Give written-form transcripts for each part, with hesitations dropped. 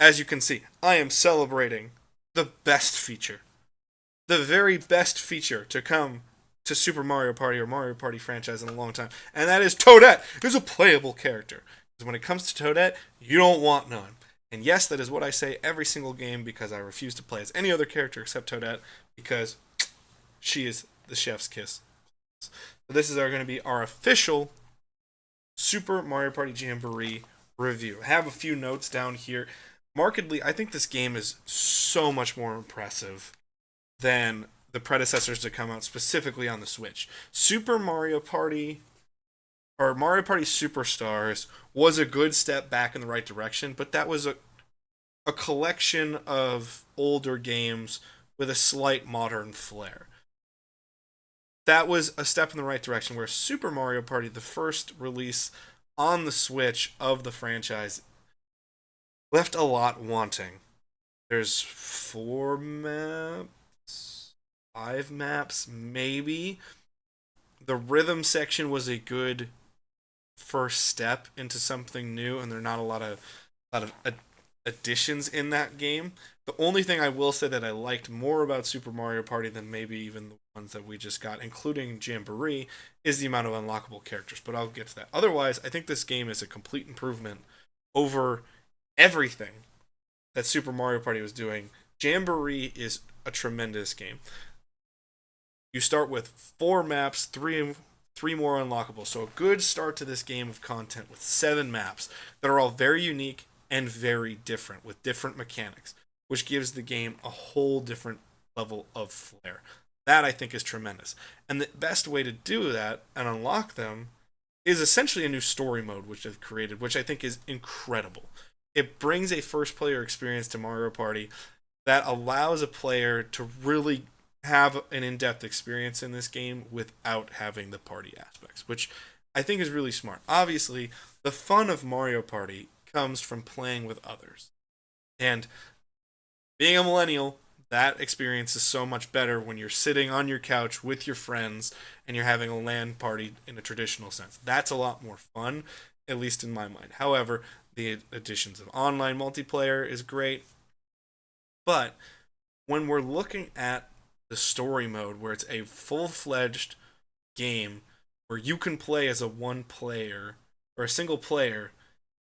as you can see, I am celebrating the best feature. The very best feature to come to Super Mario Party or Mario Party franchise in a long time, and that is Toadette, who's a playable character. Because when it comes to Toadette, you don't want none. And yes, that is what I say every single game because I refuse to play as any other character except Toadette because she is the chef's kiss. So this is going to be our official Super Mario Party Jamboree review. I have a few notes down here. Markedly, I think this game is so much more impressive than the predecessors to come out specifically on the Switch. Super Mario Party or Mario Party Superstars was a good step back in the right direction, but that was a collection of older games with a slight modern flair. That was a step in the right direction, where Super Mario Party, the first release on the Switch of the franchise, left a lot wanting. There's 4 maps, 5 maps, maybe. The rhythm section was a good first step into something new, and there are not a lot of additions in that game. The only thing I will say that I liked more about Super Mario Party than maybe even the ones that we just got, including Jamboree, is the amount of unlockable characters. But I'll get to that. Otherwise, I think this game is a complete improvement over everything that Super Mario Party was doing. Jamboree is a tremendous game. You start with 4 maps, three more unlockable. So a good start to this game of content with 7 maps that are all very unique and very different with different mechanics, which gives the game a whole different level of flair. That I think is tremendous. And the best way to do that and unlock them is essentially a new story mode which they've created, which I think is incredible. It brings a first player experience to Mario Party that allows a player to really have an in-depth experience in this game without having the party aspects, which I think is really smart. Obviously, the fun of Mario Party comes from playing with others. And being a millennial, that experience is so much better when you're sitting on your couch with your friends and you're having a LAN party in a traditional sense. That's a lot more fun, at least in my mind. However, the additions of online multiplayer is great. But when we're looking at the story mode, where it's a full-fledged game where you can play as a one player or a single player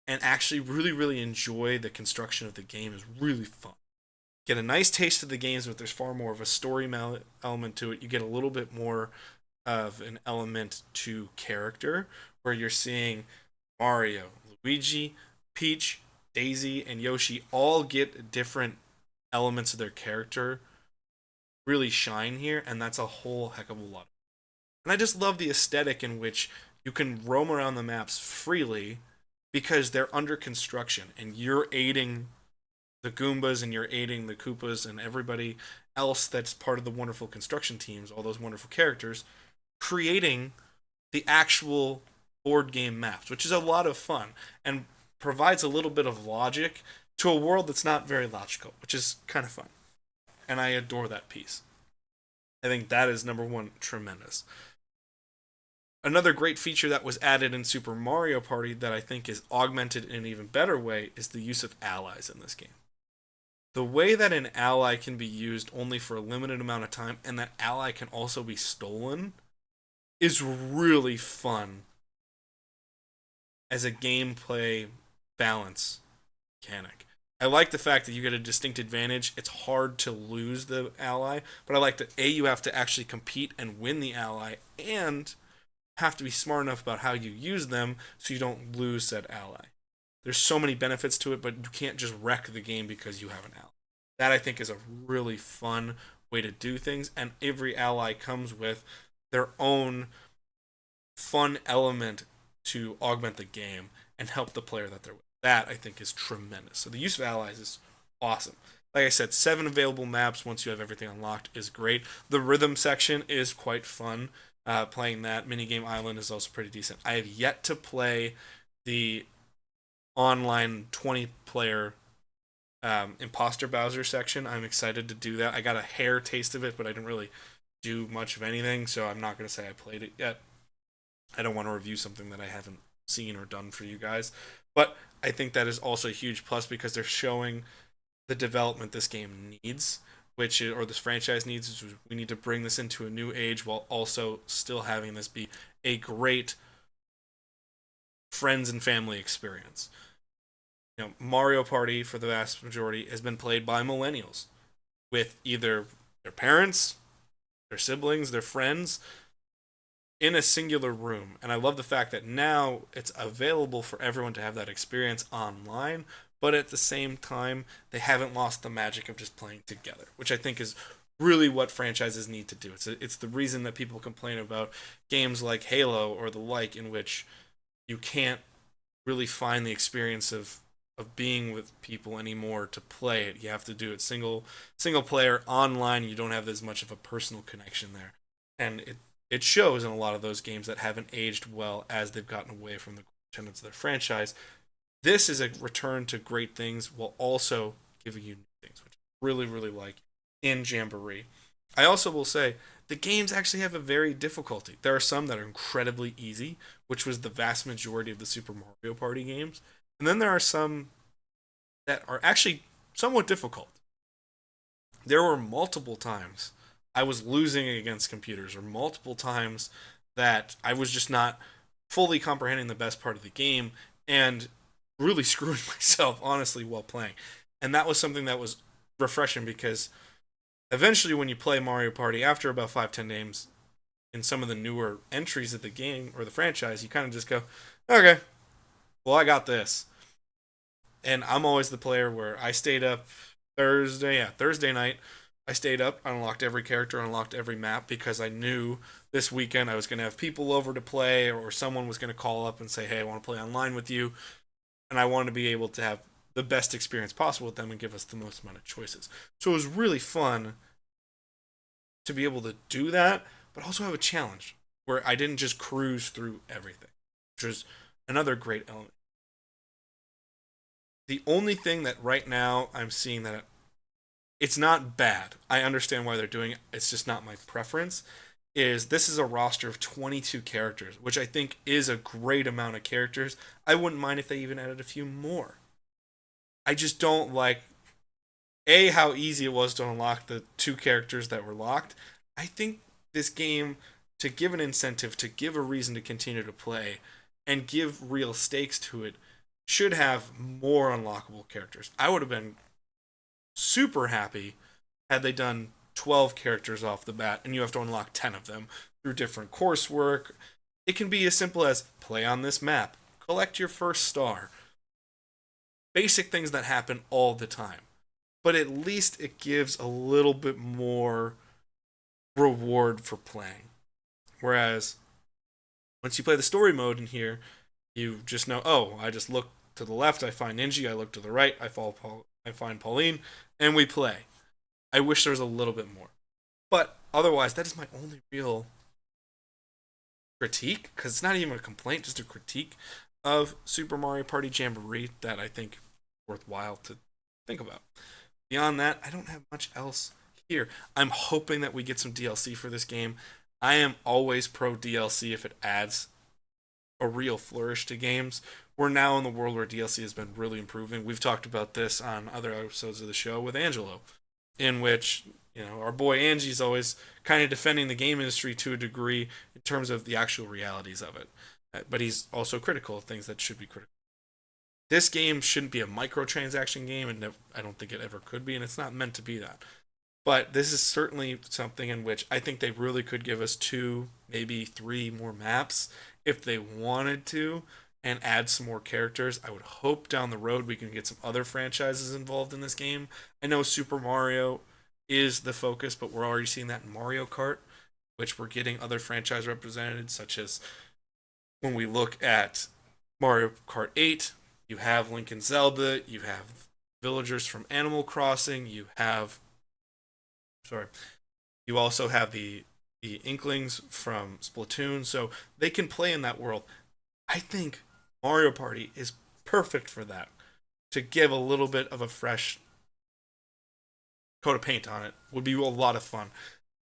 and actually really, really enjoy the construction of the game, is really fun. Get a nice taste of the games, but there's far more of a story element to it. You get a little bit more of an element to character, where you're seeing Mario, Luigi, Peach, Daisy, and Yoshi all get different elements of their character really shine here, and that's a whole heck of a lot. And I just love the aesthetic in which you can roam around the maps freely because they're under construction and you're aiding the Goombas and you're aiding the Koopas and everybody else that's part of the wonderful construction teams, all those wonderful characters, creating the actual board game maps, which is a lot of fun and provides a little bit of logic to a world that's not very logical, which is kind of fun. And I adore that piece. I think that is number one, tremendous. Another great feature that was added in Super Mario Party that I think is augmented in an even better way is the use of allies in this game. The way that an ally can be used only for a limited amount of time and that ally can also be stolen is really fun as a gameplay balance mechanic. I like the fact that you get a distinct advantage. It's hard to lose the ally, but I like that you have to actually compete and win the ally, and have to be smart enough about how you use them so you don't lose that ally. There's so many benefits to it, but you can't just wreck the game because you have an ally. That I think is a really fun way to do things, and every ally comes with their own fun element to augment the game and help the player that they're with. That I think is tremendous. So the use of allies is awesome. Like I said, 7 available maps once you have everything unlocked is great. The rhythm section is quite fun. Playing that minigame island is also pretty decent. I have yet to play the online 20-player Imposter Bowser section. I'm excited to do that. I got a hair taste of it, but I didn't really do much of anything, so I'm not going to say I played it yet. I don't want to review something that I haven't seen or done for you guys. But I think that is also a huge plus because they're showing the development this game needs, which is, or this franchise needs. Is we need to bring this into a new age while also still having this be a great friends and family experience. Mario Party for the vast majority has been played by millennials with either their parents, their siblings, their friends in a singular room. And I love the fact that now it's available for everyone to have that experience online, but at the same time, they haven't lost the magic of just playing together, which I think is really what franchises need to do. It's the reason that people complain about games like Halo or the like, in which you can't really find the experience of being with people anymore to play it. You have to do it single player online. You don't have as much of a personal connection there, and it shows in a lot of those games that haven't aged well as they've gotten away from the tenets of their franchise. This is a return to great things while also giving you new things, which I really like in Jamboree. I also will say the games actually have a very difficulty. There are some that are incredibly easy, which was the vast majority of the Super Mario Party games. And then there are some that are actually somewhat difficult. There were multiple times I was losing against computers, or multiple times that I was just not fully comprehending the best part of the game and really screwing myself, honestly, while playing. And that was something that was refreshing because eventually, when you play Mario Party, after about 5-10 games, in some of the newer entries of the game or the franchise, you kind of just go, okay, well, I got this. And I'm always the player where I stayed up Thursday night. I stayed up, I unlocked every character, unlocked every map because I knew this weekend I was going to have people over to play, or someone was going to call up and say, hey, I want to play online with you. And I wanted to be able to have the best experience possible with them and give us the most amount of choices. So it was really fun to be able to do that, but also have a challenge where I didn't just cruise through everything, which was another great element. The only thing that right now I'm seeing that it's not bad. I understand why they're doing it. It's just not my preference. Is this is a roster of 22 characters, which I think is a great amount of characters. I wouldn't mind if they even added a few more. I just don't like how easy it was to unlock the two characters that were locked. I think this game, to give an incentive, to give a reason to continue to play, and give real stakes to it, should have more unlockable characters. I would have been super happy had they done 12 characters off the bat and you have to unlock 10 of them through different coursework. It can be as simple as play on this map, collect your first star. Basic things that happen all the time. But at least it gives a little bit more reward for playing. Whereas once you play the story mode in here, you just know, oh, I just look to the left, I find Ninja, I look to the right, I find Pauline, and we play. I wish there was a little bit more. But otherwise, that is my only real critique, because it's not even a complaint, just a critique of Super Mario Party Jamboree that I think is worthwhile to think about. Beyond that, I don't have much else here. I'm hoping that we get some DLC for this game. I am always pro DLC if it adds a real flourish to games. We're now in the world where DLC has been really improving. We've talked about this on other episodes of the show with Angelo, in which our boy Angie's always kind of defending the game industry to a degree in terms of the actual realities of it. But he's also critical of things that should be critical. This game shouldn't be a microtransaction game, and I don't think it ever could be, and it's not meant to be that. But this is certainly something in which I think they really could give us 2, maybe 3 more maps if they wanted to, and add some more characters. I would hope down the road we can get some other franchises involved in this game. I know Super Mario is the focus, but we're already seeing that in Mario Kart, which we're getting other franchise represented, such as when we look at Mario Kart 8, you have Link and Zelda, you have villagers from Animal Crossing, you also have the Inklings from Splatoon, so they can play in that world. I think Mario Party is perfect for that, to give a little bit of a fresh coat of paint on it. Would be a lot of fun.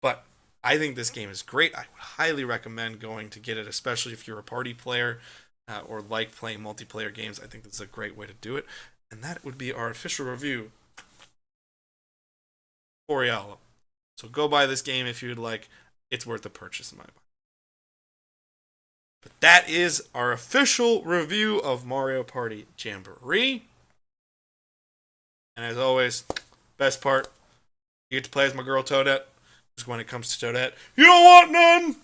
But I think this game is great. I would highly recommend going to get it, especially if you're a party player. or like playing multiplayer games, I think this is a great way to do it. And that would be our official review for Yalo. So go buy this game if you'd like. It's worth the purchase in my mind. But that is our official review of Mario Party Jamboree. And as always, best part, you get to play as my girl Toadette. Because when it comes to Toadette, you don't want none!